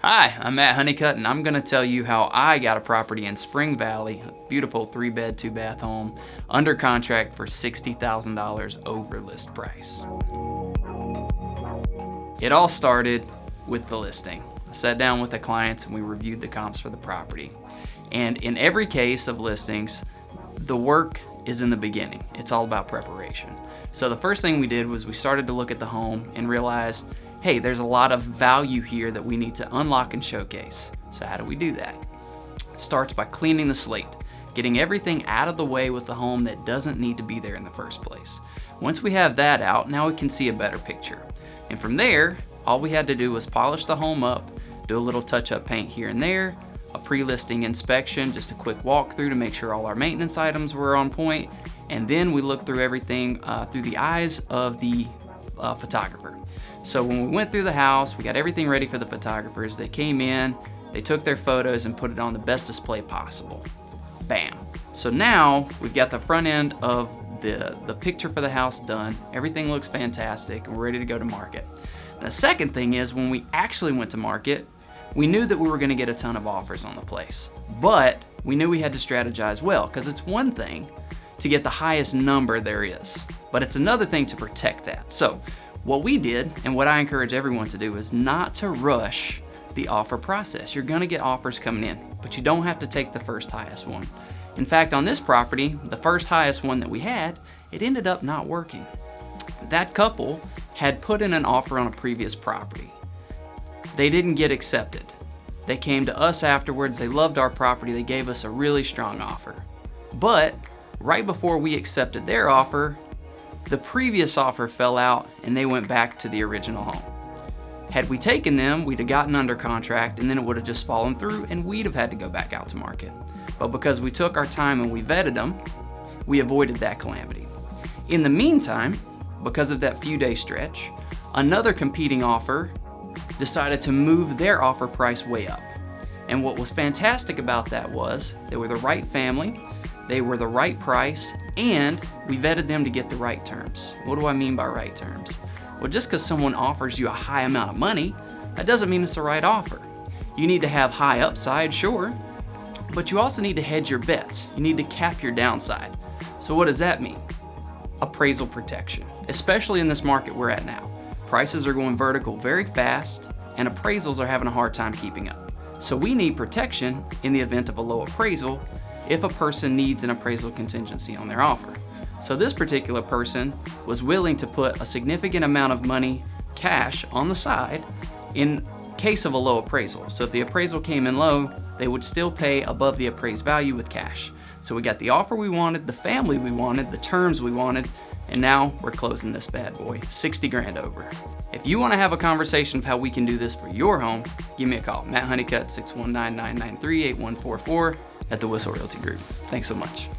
Hi, I'm Matt Huneycutt, and I'm going to tell you how I got a property in Spring Valley, a beautiful 3-bed, 2-bath home, under contract for $60,000 over list price. It all started with the listing. I sat down with the clients and we reviewed the comps for the property. And in every case of listings, the work is in the beginning. It's all about preparation. So the first thing we did was we started to look at the home and realized, hey, there's a lot of value here that we need to unlock and showcase. So how do we do that? It starts by cleaning the slate, getting everything out of the way with the home that doesn't need to be there in the first place. Once we have that out, now we can see a better picture. And from there, all we had to do was polish the home up, do a little touch-up paint here and there, a pre-listing inspection, just a quick walkthrough to make sure all our maintenance items were on point, and then we looked through everything through the eyes of the photographer. So when we went through the house, we got everything ready for the photographers. They came in, they took their photos and put it on the best display possible. Bam. So now we've got the front end of the picture for the house done. Everything looks fantastic and we're ready to go to market. And the second thing is, when we actually went to market, we knew that we were gonna get a ton of offers on the place, but we knew we had to strategize well, because it's one thing to get the highest number there is, but it's another thing to protect that. So what we did, and what I encourage everyone to do, is not to rush the offer process. You're gonna get offers coming in, but you don't have to take the first highest one. In fact, on this property, the first highest one that we had, it ended up not working. That couple had put in an offer on a previous property. They didn't get accepted. They came to us afterwards, they loved our property, they gave us a really strong offer. But right before we accepted their offer, the previous offer fell out and they went back to the original home. Had we taken them, we'd have gotten under contract and then it would have just fallen through and we'd have had to go back out to market. But because we took our time and we vetted them, we avoided that calamity. In the meantime, because of that few-day stretch, another competing offer decided to move their offer price way up. And what was fantastic about that was they were the right family, they were the right price, and we vetted them to get the right terms. What do I mean by right terms? Well, just because someone offers you a high amount of money, that doesn't mean it's the right offer. You need to have high upside, sure, but you also need to hedge your bets. You need to cap your downside. So what does that mean? Appraisal protection, especially in this market we're at now. Prices are going vertical very fast, and appraisals are having a hard time keeping up. So we need protection in the event of a low appraisal if a person needs an appraisal contingency on their offer. So this particular person was willing to put a significant amount of money, cash, on the side in case of a low appraisal. So if the appraisal came in low, they would still pay above the appraised value with cash. So we got the offer we wanted, the family we wanted, the terms we wanted, and now we're closing this bad boy, 60 grand over. If you want to have a conversation of how we can do this for your home, give me a call. Matt Huneycutt, 619-993-8144 at the Whissel Realty Group. Thanks so much.